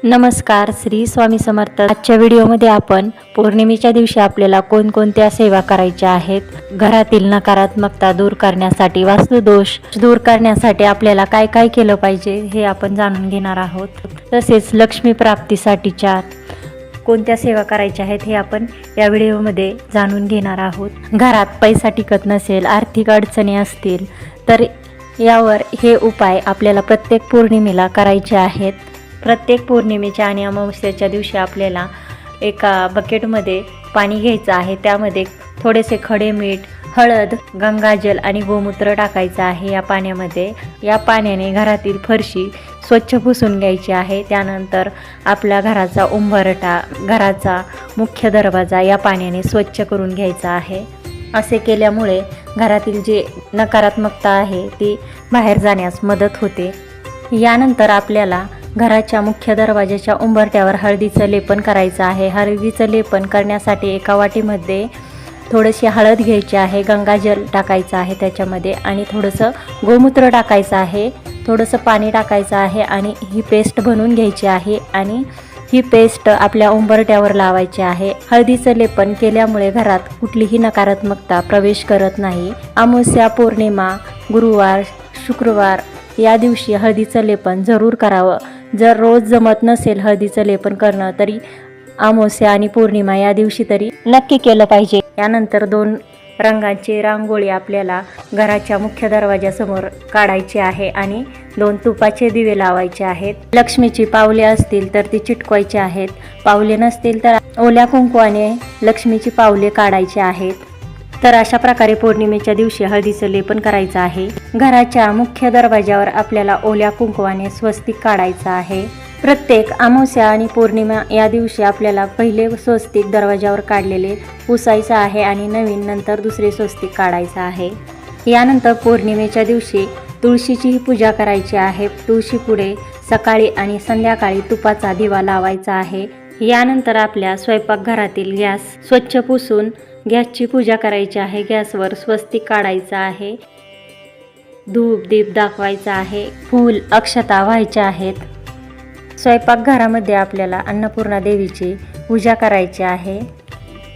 नमस्कार, श्री स्वामी समर्थ। आजच्या व्हिडिओमध्ये आपण पौर्णिमेच्या दिवशी आपल्याला कोणकोणत्या सेवा करायच्या आहेत, घरातील नकारात्मकता दूर करण्यासाठी, वास्तुदोष दूर करण्यासाठी आपल्याला काय काय केलं पाहिजे हे आपण जाणून घेणार आहोत। तसेच लक्ष्मी प्राप्तीसाठीच्या कोणत्या सेवा करायच्या आहेत हे आपण या व्हिडिओमध्ये जाणून घेणार आहोत। घरात पैसा टिकत नसेल, आर्थिक अडचणी असतील तर यावर हे उपाय आपल्याला प्रत्येक पौर्णिमेला करायचे आहेत। प्रत्येक पौर्णिमेच्या आणि अमावस्येच्या दिवशी आपल्याला एका बकेटमध्ये पाणी घ्यायचं आहे। त्यामध्ये थोडेसे खडे मीठ, हळद, गंगाजल आणि गोमूत्र टाकायचं आहे या पाण्यामध्ये। या पाण्याने घरातील फरशी स्वच्छ पुसून घ्यायची आहे। त्यानंतर आपल्या घराचा उंबरठा, घराचा मुख्य दरवाजा या पाण्याने स्वच्छ करून घ्यायचा आहे। असे केल्यामुळे घरातील जे नकारात्मकता आहे ती बाहेर जाण्यास मदत होते। यानंतर आपल्याला घराच्या मुख्य दरवाजाच्या उंबरठ्यावर हळदीचं लेपन करायचं आहे। हळदीचं लेपन करण्यासाठी एका वाटीमध्ये थोडीशी हळद घ्यायची आहे, गंगाजल टाकायचं आहे त्याच्यामध्ये आणि थोडंसं गोमूत्र टाकायचं आहे, थोडंसं पाणी टाकायचं आहे आणि ही पेस्ट बनवून घ्यायची आहे आणि ही पेस्ट आपल्या उंबरठ्यावर लावायची आहे। हळदीचं लेपन केल्यामुळे घरात कुठलीही नकारात्मकता प्रवेश करत नाही। अमावस्या, पौर्णिमा, गुरुवार, शुक्रवार या दिवशी हळदीचं लेपन जरूर करावं। जर रोज जमत नसेल हळदीचं लेपन करणं तरी अमावस्या आणि पौर्णिमा या दिवशी तरी नक्की केलं पाहिजे। यानंतर 2 रंगाची रांगोळी आपल्याला घराच्या मुख्य दरवाजासमोर काढायची आहे आणि 2 तुपाचे दिवे लावायचे आहेत। लक्ष्मीची पावले असतील तर ती चिटकवायची आहेत, पावले नसतील तर ओल्या कुंकवाने लक्ष्मीची पावले काढायची आहेत। तर अशा प्रकारे पौर्णिमेच्या दिवशी हळदीचं लेपन करायचं आहे। घराच्या मुख्य दरवाजावर आपल्याला ओल्या कुंकवाने स्वस्तिक काढायचं आहे। प्रत्येक अमावस्या आणि पौर्णिमा या दिवशी आपल्याला पहिले स्वस्तिक दरवाजावर काढलेले पुसायचं आहे आणि नवीन नंतर दुसरे स्वस्तिक काढायचं आहे। यानंतर पौर्णिमेच्या दिवशी तुळशीचीही पूजा करायची आहे। तुळशीपुढे सकाळी आणि संध्याकाळी तुपाचा दिवा लावायचा आहे। यानंतर आपल्या स्वयंपाकघरातील गॅस स्वच्छ पुसून गॅसची पूजा करायची आहे। गॅसवर स्वस्तिक काढायचं आहे, धूप दीप दाखवायचा आहे, फूल अक्षता व्हायच्या आहेत। स्वयंपाकघरामध्ये आपल्याला अन्नपूर्णा देवीची पूजा करायची आहे।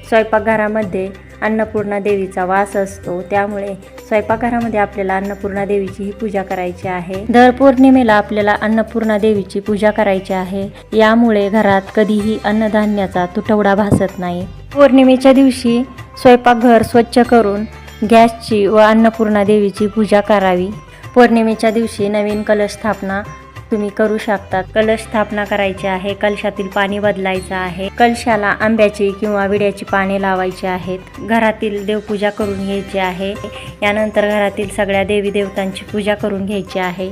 स्वयंपाकघरामध्ये अन्नपूर्णा देवीचा वास असतो, त्यामुळे स्वयंपाकघरामध्ये आपल्याला अन्नपूर्णा देवीची ही पूजा करायची आहे। दर पौर्णिमेला आपल्याला अन्नपूर्णा देवीची पूजा करायची आहे। यामुळे घरात कधीही अन्नधान्याचा तुटवडा भासत नाही। पौर्णिमेच्या दिवशी स्वयंपाकघर स्वच्छ करून गॅसची व अन्नपूर्णा देवीची पूजा करावी। पौर्णिमेच्या दिवशी नवीन कलश स्थापना तुम्ही करू शकता। कलश स्थापना करायची आहे, कलशातील पाणी बदलायचं आहे, कलशाला आंब्याची किंवा विड्याची पाने लावायची आहेत। घरातील देवपूजा करून घ्यायची आहे। यानंतर घरातील सगळ्या देवी देवतांची पूजा करून घ्यायची आहे।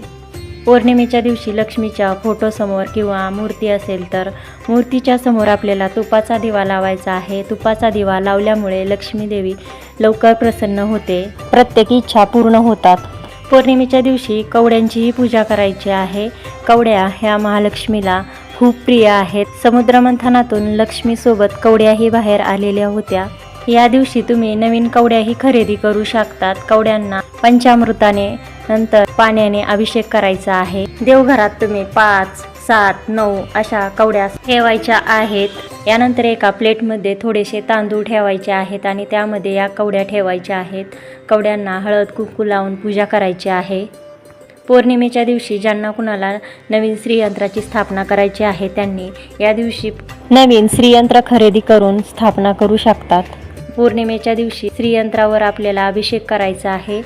पौर्णिमेच्या दिवशी लक्ष्मीच्या फोटोसमोर किंवा मूर्ती असेल तर मूर्तीच्या समोर आपल्याला तुपाचा दिवा लावायचा आहे। तुपाचा दिवा लावल्यामुळे लक्ष्मी देवी लवकर प्रसन्न होते, प्रत्येक इच्छा पूर्ण होतात। पौर्णिमेच्या दिवशी कवड्यांचीही पूजा करायची आहे। कवड्या ह्या महालक्ष्मीला खूप प्रिय आहेत। समुद्रमंथनातून लक्ष्मीसोबत कवड्याही बाहेर आलेल्या होत्या। या दिवशी तुम्ही नवीन कवड्याही खरेदी करू शकतात। कवड्यांना पंचामृताने नंतर पाण्याने अभिषेक करायचा आहे। देवघरात तुम्ही 5, 7, 9 अशा कवड्या ठेवायच्या आहेत। यानंतर एका प्लेटमध्ये थोडेसे तांदूळ ठेवायचे आहेत आणि त्यामध्ये या कवड्या ठेवायच्या आहेत। कवड्यांना हळद कुंकू लावून पूजा करायची आहे। पौर्णिमेच्या दिवशी ज्यांना कुणाला नवीन श्रीयंत्राची स्थापना करायची आहे त्यांनी या दिवशी नवीन श्रीयंत्र खरेदी करून स्थापना करू शकतात। पौर्णिमेच्या दिवशी श्रीयंत्रावर आपल्याला अभिषेक करायचा आहे,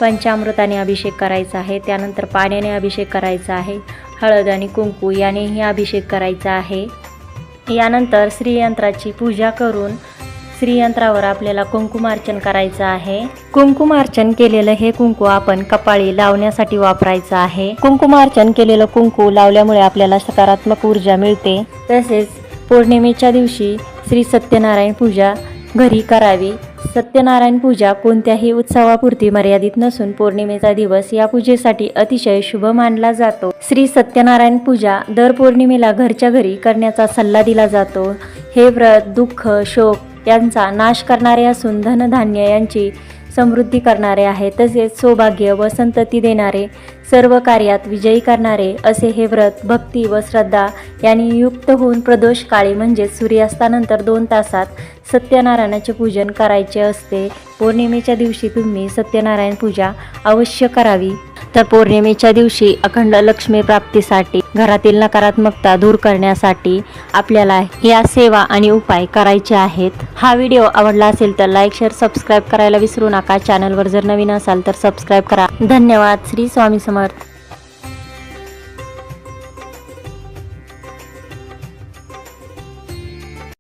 पंचामृताने अभिषेक करायचा आहे, त्यानंतर पाण्याने अभिषेक करायचा आहे, हळद आणि कुंकू यानेही अभिषेक करायचा आहे। यानंतर श्रीयंत्राची पूजा करून श्रीयंत्रावर आपल्याला कुंकुमार्चन करायचं आहे। कुंकुमार्चन केलेलं हे कुंकू आपण कपाळी लावण्यासाठी वापरायचं आहे। कुंकुमार्चन केलेलं कुंकू लावल्यामुळे आपल्याला सकारात्मक ऊर्जा मिळते। तसेच पौर्णिमेच्या दिवशी श्री सत्यनारायण पूजा घरी करावी। सत्यनारायण पूजा कोणत्याही उत्सवापुरती मर्यादित नसून पौर्णिमेचा दिवस या पूजेसाठी अतिशय शुभ मानला जातो। श्री सत्यनारायण पूजा दर पौर्णिमेला घरच्या घरी करण्याचा सल्ला दिला जातो। हे व्रत दुःख, शोक यांचा नाश करणारे असून धनधान्य यांची समृद्धी करणारे आहे। तसेच सौभाग्य व संतती देणारे सर्व कार्यात विजयी करणारे असे हे व्रत भक्ती व श्रद्धा यांनी युक्त होऊन प्रदोष काळी म्हणजे सूर्यास्तानंतर 2 तासात सत्यनारायणाचे पूजन करायचे असते। पौर्णिमेच्या दिवशी तुम्ही सत्यनारायण पूजा अवश्य करावी। तर पौर्णिमेच्या दिवशी अखंड लक्ष्मी प्राप्तीसाठी, घरातील नकारात्मकता दूर करण्यासाठी आपल्याला या सेवा आणि उपाय करायचे आहेत। हा व्हिडिओ आवडला असेल तर लाईक, शेअर, सबस्क्राईब करायला विसरू नका। चॅनलवर जर नवीन असाल तर सबस्क्राईब करा। धन्यवाद। श्री स्वामी समर्थ।